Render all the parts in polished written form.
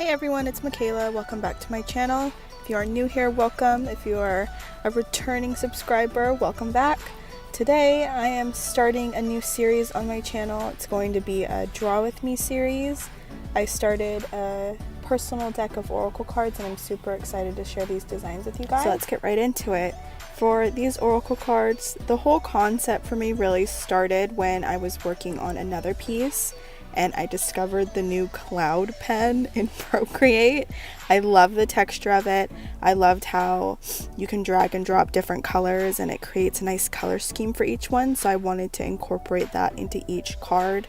Hey everyone, it's Michaela. Welcome back to my channel. If you are new here, welcome. If you are a returning subscriber, welcome back. Today I am starting a new series on my channel. It's going to be a Draw With Me series. I started a personal deck of oracle cards and I'm super excited to share these designs with you guys. So let's get right into it. For these oracle cards, the whole concept for me really started when I was working on another piece and I discovered the new cloud pen in Procreate. I love the texture of it. I loved how you can drag and drop different colors and it creates a nice color scheme for each one, so I wanted to incorporate that into each card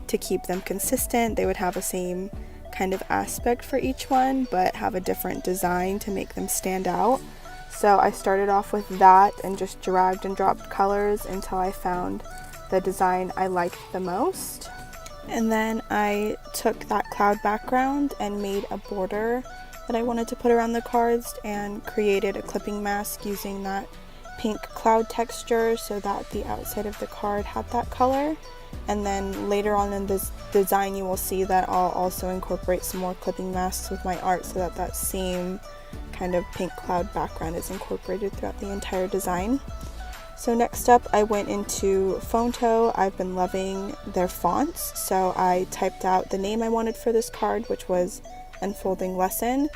to keep them consistent. They would have the same kind of aspect for each one but have a different design to make them stand out. So I started off with that and just dragged and dropped colors until I found the design I liked the most. And then I took that cloud background and made a border that I wanted to put around the cards and created a clipping mask using that pink cloud texture so that the outside of the card had that color. And then later on in this design you will see that I'll also incorporate some more clipping masks with my art so that that same kind of pink cloud background is incorporated throughout the entire design. So next up I went into Phonto. I've been loving their fonts, so I typed out the name I wanted for this card, which was Unfolding Lesson,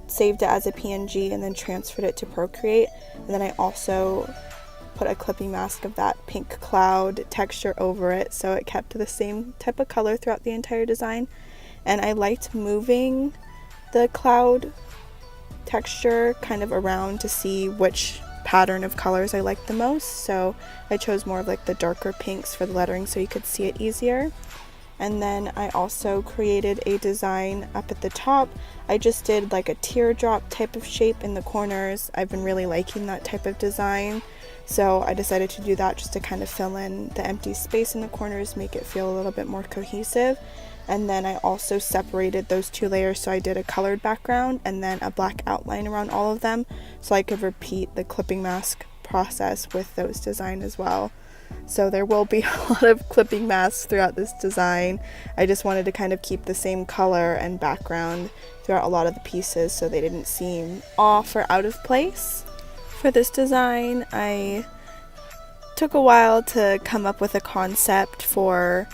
saved it as a PNG and then transferred it to Procreate, and then I also put a clipping mask of that pink cloud texture over it so it kept the same type of color throughout the entire design. And I liked moving the cloud texture kind of around to see which pattern of colors I liked the most, so I chose more of like the darker pinks for the lettering so you could see it easier. And then I also created a design up at the top. I just did like a teardrop type of shape in the corners. I've been really liking that type of design, so I decided to do that just to kind of fill in the empty space in the corners, make it feel a little bit more cohesive. And then I also separated those two layers, so I did a colored background and then a black outline around all of them so I could repeat the clipping mask process with those designs as well. So there will be a lot of clipping masks throughout this design. I just wanted to kind of keep the same color and background throughout a lot of the pieces so they didn't seem off or out of place. For this design, I took a while to come up with a concept for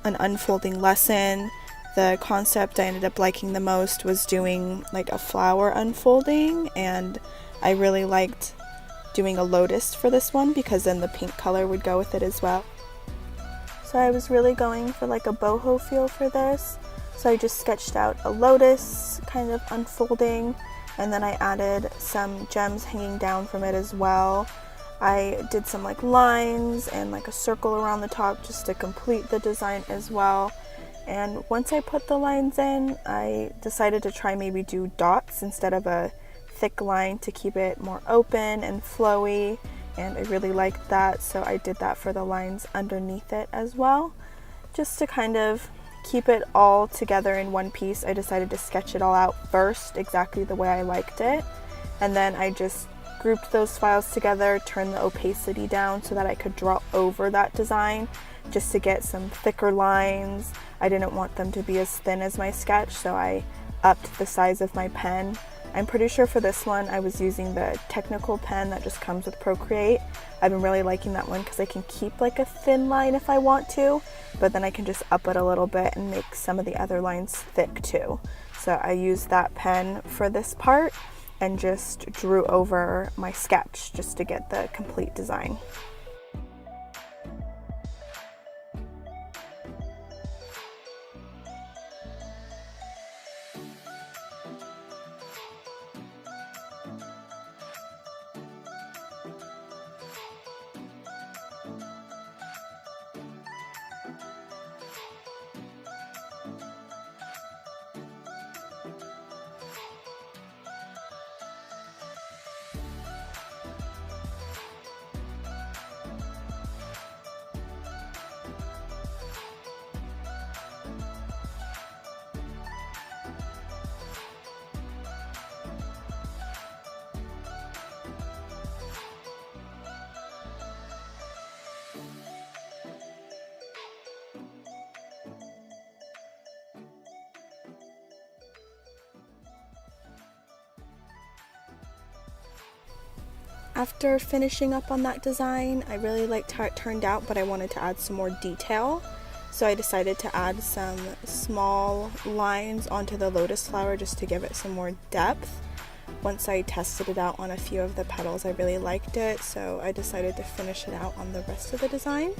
an unfolding lesson. The concept I ended up liking the most was doing like a flower unfolding, and I really liked doing a lotus for this one because then the pink color would go with it as well. So I was really going for like a boho feel for this, so I just sketched out a lotus kind of unfolding and then I added some gems hanging down from it as well. I did some like lines and like a circle around the top just to complete the design as well. And once I put the lines in, I decided to try maybe do dots instead of a thick line to keep it more open and flowy, and I really liked that, so I did that for the lines underneath it as well. Just to kind of keep it all together in one piece, I decided to sketch it all out first exactly the way I liked it, and then I just grouped those files together, turned the opacity down so that I could draw over that design just to get some thicker lines. I didn't want them to be as thin as my sketch, so I upped the size of my pen. I'm pretty sure for this one I was using the technical pen that just comes with Procreate. I've been really liking that one because I can keep like a thin line if I want to, but then I can just up it a little bit and make some of the other lines thick too. So I used that pen for this part and just drew over my sketch just to get the complete design. After finishing up on that design, I really liked how it turned out, but I wanted to add some more detail. So I decided to add some small lines onto the lotus flower just to give it some more depth. Once I tested it out on a few of the petals, I really liked it, so I decided to finish it out on the rest of the design.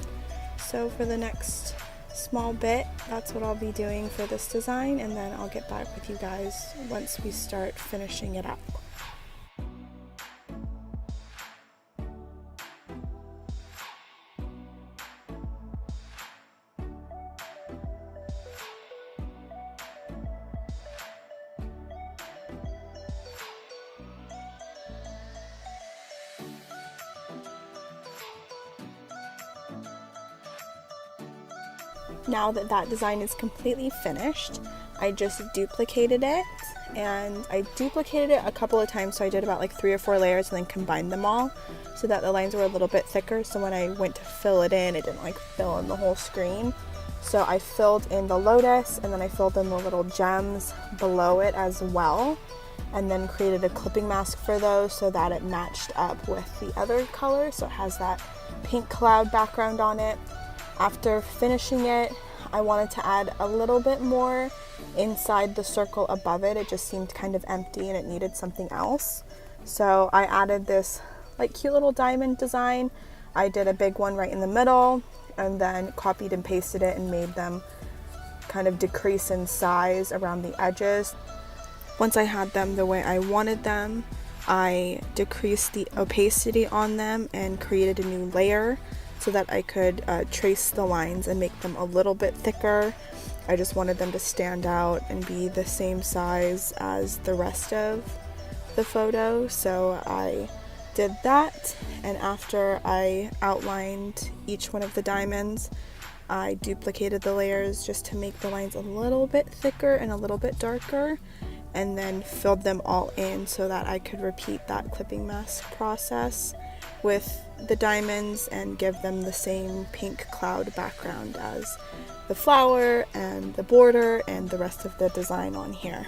So for the next small bit, that's what I'll be doing for this design, and then I'll get back with you guys once we start finishing it up. Now that that design is completely finished, I just duplicated it, and I duplicated it a couple of times, so I did about like 3 or 4 layers and then combined them all so that the lines were a little bit thicker, so when I went to fill it in, it didn't like fill in the whole screen. So I filled in the lotus, and then I filled in the little gems below it as well, and then created a clipping mask for those so that it matched up with the other color, so it has that pink cloud background on it. After finishing it, I wanted to add a little bit more inside the circle above it. It just seemed kind of empty and it needed something else. So I added this like cute little diamond design. I did a big one right in the middle and then copied and pasted it and made them kind of decrease in size around the edges. Once I had them the way I wanted them, I decreased the opacity on them and created a new layer so that I could trace the lines and make them a little bit thicker. I just wanted them to stand out and be the same size as the rest of the photo, so I did that. And after I outlined each one of the diamonds, I duplicated the layers just to make the lines a little bit thicker and a little bit darker, and then filled them all in so that I could repeat that clipping mask process with the diamonds and give them the same pink cloud background as the flower and the border and the rest of the design on here.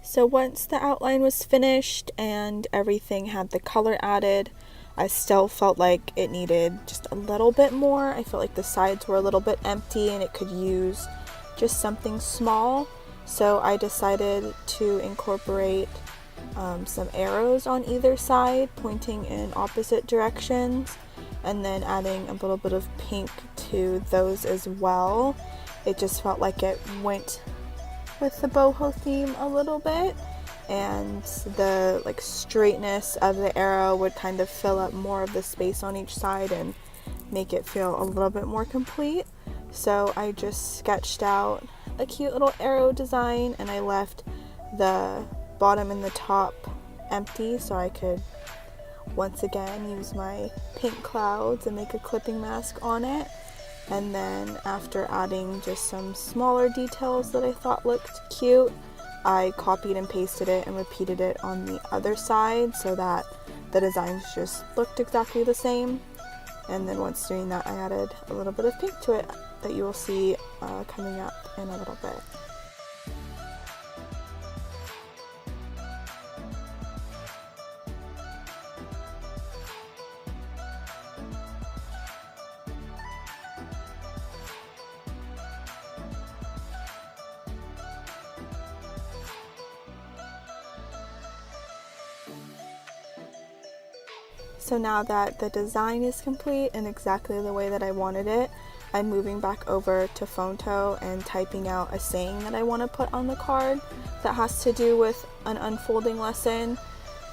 So once the outline was finished and everything had the color added, I still felt like it needed just a little bit more. I felt like the sides were a little bit empty and it could use just something small. So I decided to incorporate some arrows on either side pointing in opposite directions, and then adding a little bit of pink to those as well. It just felt like it went with the boho theme a little bit, and the like straightness of the arrow would kind of fill up more of the space on each side and make it feel a little bit more complete. So I just sketched out a cute little arrow design, and I left the bottom and the top empty so I could once again use my pink clouds and make a clipping mask on it. And then after adding just some smaller details that I thought looked cute, I copied and pasted it and repeated it on the other side so that the designs just looked exactly the same. And then once doing that, I added a little bit of pink to it that you will see coming up in a little bit. So now that the design is complete and exactly the way that I wanted it, I'm moving back over to Phonto and typing out a saying that I want to put on the card that has to do with an unfolding lesson.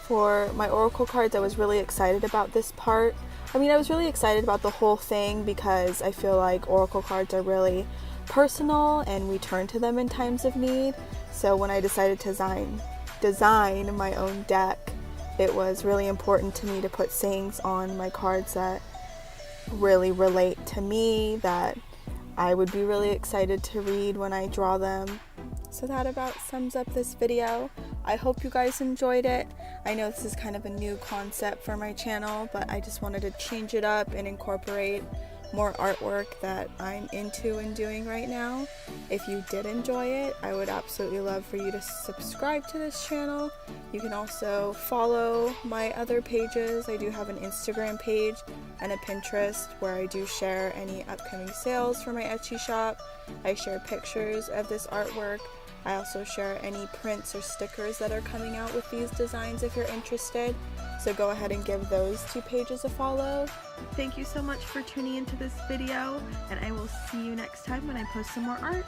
For my oracle cards, I was really excited about this part. I mean, I was really excited about the whole thing because I feel like oracle cards are really personal and we turn to them in times of need. So when I decided to design my own deck, it was really important to me to put sayings on my cards that really relate to me, that I would be really excited to read when I draw them. So that about sums up this video. I hope you guys enjoyed it. I know this is kind of a new concept for my channel, but I just wanted to change it up and incorporate more artwork that I'm into and doing right now. If you did enjoy it, I would absolutely love for you to subscribe to this channel. You can also follow my other pages. I do have an Instagram page and a Pinterest where I do share any upcoming sales for my Etsy shop. I share pictures of this artwork. I also share any prints or stickers that are coming out with these designs if you're interested. So go ahead and give those 2 pages a follow. Thank you so much for tuning into this video, and I will see you next time when I post some more art.